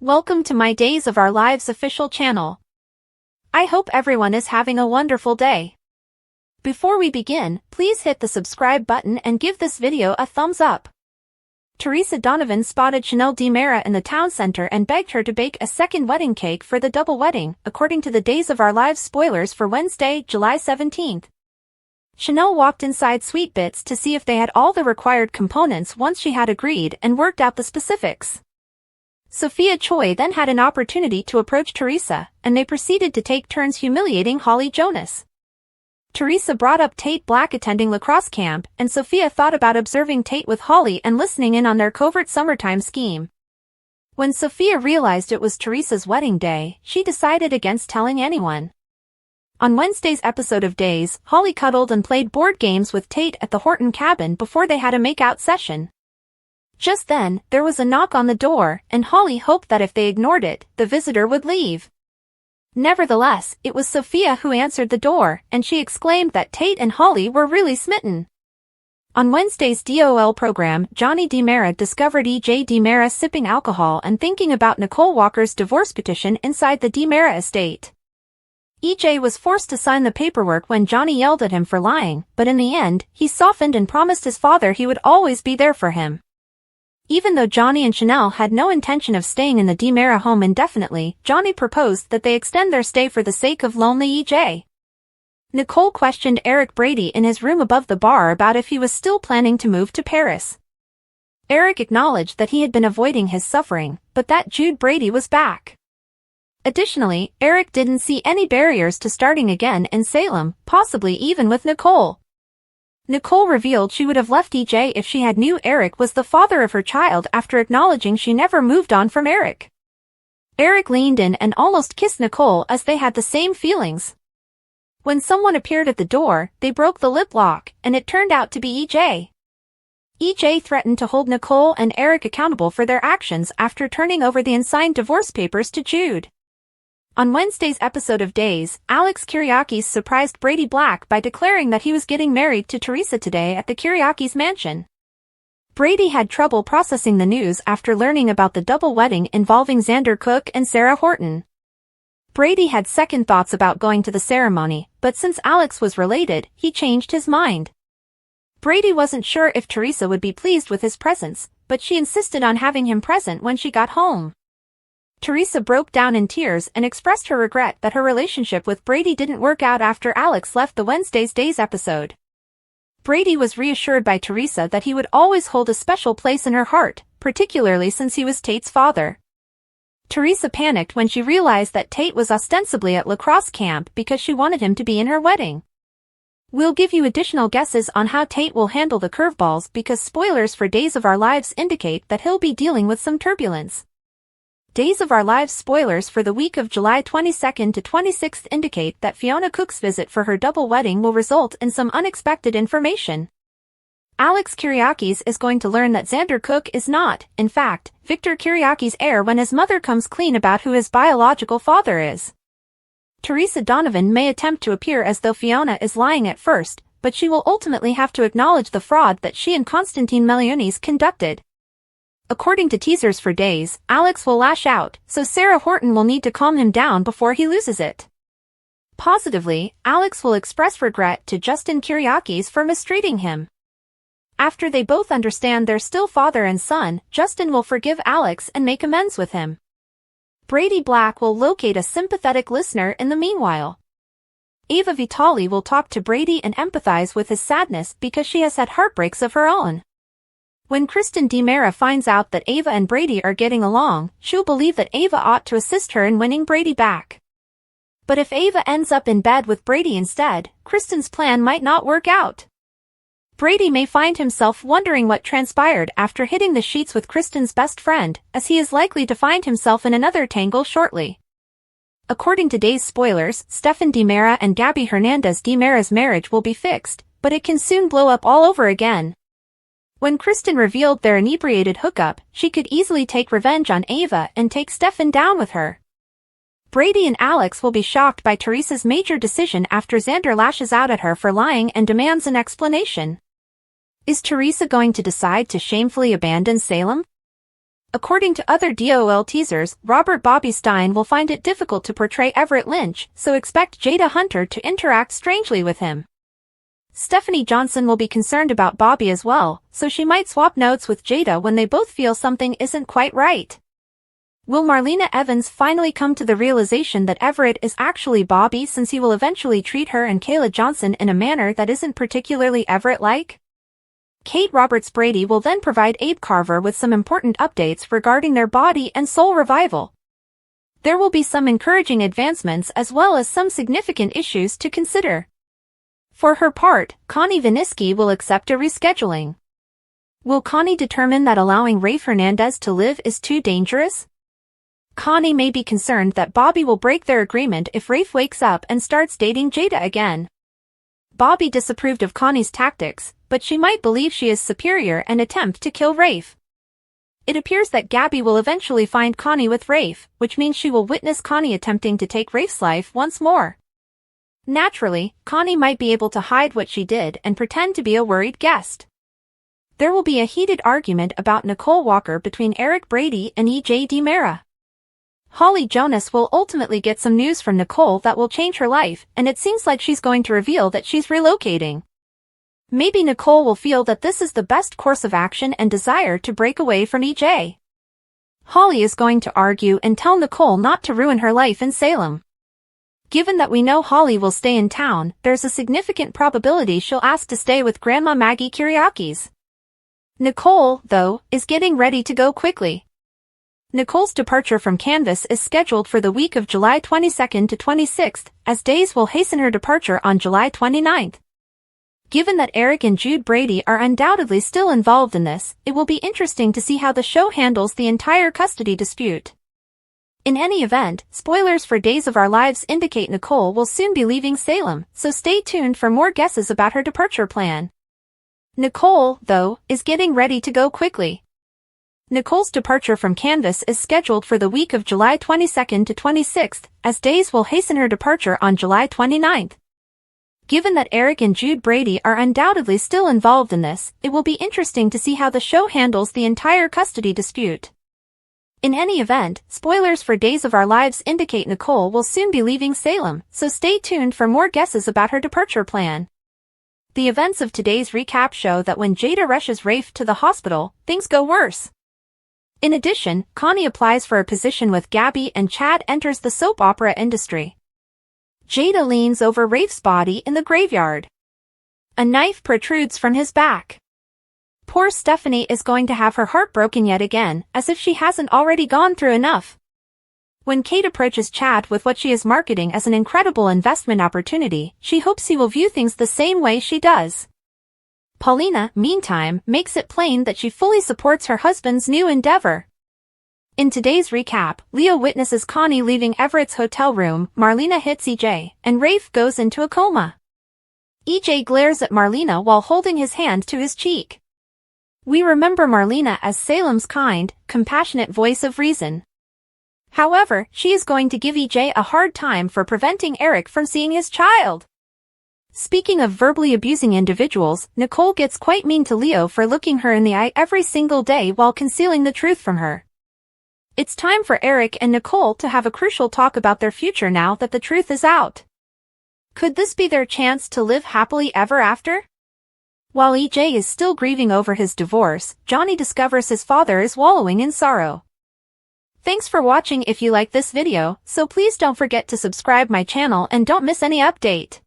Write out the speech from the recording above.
Welcome to my Days of Our Lives official channel. I hope everyone is having a wonderful day. Before we begin, please hit the subscribe button and give this video a thumbs up. Theresa Donovan spotted Chanel DiMera in the town center and begged her to bake a second wedding cake for the double wedding, according to the Days of Our Lives spoilers for Wednesday, July 17th. Chanel walked inside Sweet Bits to see if they had all the required components once she had agreed and worked out the specifics. Sophia Choi then had an opportunity to approach Theresa, and they proceeded to take turns humiliating Holly Jonas. Theresa brought up Tate Black attending lacrosse camp, and Sophia thought about observing Tate with Holly and listening in on their covert summertime scheme. When Sophia realized it was Theresa's wedding day, she decided against telling anyone. On Wednesday's episode of Days, Holly cuddled and played board games with Tate at the Horton cabin before they had a make-out session. Just then, there was a knock on the door, and Holly hoped that if they ignored it, the visitor would leave. Nevertheless, it was Sophia who answered the door, and she exclaimed that Tate and Holly were really smitten. On Wednesday's DOL program, Johnny DiMera discovered E.J. DiMera sipping alcohol and thinking about Nicole Walker's divorce petition inside the DiMera estate. E.J. was forced to sign the paperwork when Johnny yelled at him for lying, but in the end, he softened and promised his father he would always be there for him. Even though Johnny and Chanel had no intention of staying in the DiMera home indefinitely, Johnny proposed that they extend their stay for the sake of lonely E.J. Nicole questioned Eric Brady in his room above the bar about if he was still planning to move to Paris. Eric acknowledged that he had been avoiding his suffering, but that Jude Brady was back. Additionally, Eric didn't see any barriers to starting again in Salem, possibly even with Nicole. Nicole revealed she would have left E.J. if she had knew Eric was the father of her child after acknowledging she never moved on from Eric. Eric leaned in and almost kissed Nicole as they had the same feelings. When someone appeared at the door, they broke the lip lock, and it turned out to be E.J. E.J. threatened to hold Nicole and Eric accountable for their actions after turning over the unsigned divorce papers to Jude. On Wednesday's episode of Days, Alex Kyriakis surprised Brady Black by declaring that he was getting married to Theresa today at the Kyriakis mansion. Brady had trouble processing the news after learning about the double wedding involving Xander Cook and Sarah Horton. Brady had second thoughts about going to the ceremony, but since Alex was related, he changed his mind. Brady wasn't sure if Theresa would be pleased with his presence, but she insisted on having him present when she got home. Theresa broke down in tears and expressed her regret that her relationship with Brady didn't work out after Alex left the Wednesday's Days episode. Brady was reassured by Theresa that he would always hold a special place in her heart, particularly since he was Tate's father. Theresa panicked when she realized that Tate was ostensibly at lacrosse camp because she wanted him to be in her wedding. We'll give you additional guesses on how Tate will handle the curveballs because spoilers for Days of Our Lives indicate that he'll be dealing with some turbulence. Days of Our Lives spoilers for the week of July 22nd to 26th indicate that Fiona Cook's visit for her double wedding will result in some unexpected information. Alex Kyriakis is going to learn that Xander Cook is not, in fact, Victor Kyriakis' heir when his mother comes clean about who his biological father is. Theresa Donovan may attempt to appear as though Fiona is lying at first, but she will ultimately have to acknowledge the fraud that she and Constantine Melionis conducted. According to teasers for Days, Alex will lash out, so Sarah Horton will need to calm him down before he loses it. Positively, Alex will express regret to Justin Kyriakis for mistreating him. After they both understand they're still father and son, Justin will forgive Alex and make amends with him. Brady Black will locate a sympathetic listener in the meanwhile. Ava Vitali will talk to Brady and empathize with his sadness because she has had heartbreaks of her own. When Kristen DiMera finds out that Ava and Brady are getting along, she'll believe that Ava ought to assist her in winning Brady back. But if Ava ends up in bed with Brady instead, Kristen's plan might not work out. Brady may find himself wondering what transpired after hitting the sheets with Kristen's best friend, as he is likely to find himself in another tangle shortly. According to Days spoilers, Stefan DiMera and Gabby Hernandez DiMera's marriage will be fixed, but it can soon blow up all over again. When Kristen revealed their inebriated hookup, she could easily take revenge on Ava and take Stefan down with her. Brady and Alex will be shocked by Theresa's major decision after Xander lashes out at her for lying and demands an explanation. Is Theresa going to decide to shamefully abandon Salem? According to other DOL teasers, Robert Bobby Stein will find it difficult to portray Everett Lynch, so expect Jada Hunter to interact strangely with him. Stephanie Johnson will be concerned about Bobby as well, so she might swap notes with Jada when they both feel something isn't quite right. Will Marlena Evans finally come to the realization that Everett is actually Bobby, since he will eventually treat her and Kayla Johnson in a manner that isn't particularly Everett-like? Kate Roberts Brady will then provide Abe Carver with some important updates regarding their body and soul revival. There will be some encouraging advancements as well as some significant issues to consider. For her part, Connie Viniski will accept a rescheduling. Will Connie determine that allowing Rafe Hernandez to live is too dangerous? Connie may be concerned that Bobby will break their agreement if Rafe wakes up and starts dating Jada again. Bobby disapproved of Connie's tactics, but she might believe she is superior and attempt to kill Rafe. It appears that Gabby will eventually find Connie with Rafe, which means she will witness Connie attempting to take Rafe's life once more. Naturally, Connie might be able to hide what she did and pretend to be a worried guest. There will be a heated argument about Nicole Walker between Eric Brady and EJ DiMera. Holly Jonas will ultimately get some news from Nicole that will change her life, and it seems like she's going to reveal that she's relocating. Maybe Nicole will feel that this is the best course of action and desire to break away from EJ. Holly is going to argue and tell Nicole not to ruin her life in Salem. Given that we know Holly will stay in town, there's a significant probability she'll ask to stay with Grandma Maggie Kyriakis. Nicole, though, is getting ready to go quickly. Nicole's departure from Canvas is scheduled for the week of July 22nd to 26th, as Days will hasten her departure on July 29th. Given that Eric and Jude Brady are undoubtedly still involved in this, it will be interesting to see how the show handles the entire custody dispute. In any event, spoilers for Days of Our Lives indicate Nicole will soon be leaving Salem, so stay tuned for more guesses about her departure plan. Nicole, though, is getting ready to go quickly. Nicole's departure from Canvas is scheduled for the week of July 22nd to 26th, as Days will hasten her departure on July 29th. Given that Eric and Jude Brady are undoubtedly still involved in this, it will be interesting to see how the show handles the entire custody dispute. In any event, spoilers for Days of Our Lives indicate Nicole will soon be leaving Salem, so stay tuned for more guesses about her departure plan. The events of today's recap show that when Jada rushes Rafe to the hospital, things go worse. In addition, Connie applies for a position with Gabby and Chad enters the soap opera industry. Jada leans over Rafe's body in the graveyard. A knife protrudes from his back. Poor Stephanie is going to have her heart broken yet again, as if she hasn't already gone through enough. When Kate approaches Chad with what she is marketing as an incredible investment opportunity, she hopes he will view things the same way she does. Paulina, meantime, makes it plain that she fully supports her husband's new endeavor. In today's recap, Leo witnesses Connie leaving Everett's hotel room, Marlena hits EJ, and Rafe goes into a coma. EJ glares at Marlena while holding his hand to his cheek. We remember Marlena as Salem's kind, compassionate voice of reason. However, she is going to give EJ a hard time for preventing Eric from seeing his child. Speaking of verbally abusing individuals, Nicole gets quite mean to Leo for looking her in the eye every single day while concealing the truth from her. It's time for Eric and Nicole to have a crucial talk about their future now that the truth is out. Could this be their chance to live happily ever after? While EJ is still grieving over his divorce, Johnny discovers his father is wallowing in sorrow. Thanks for watching. If you like this video, so please don't forget to subscribe my channel and don't miss any update.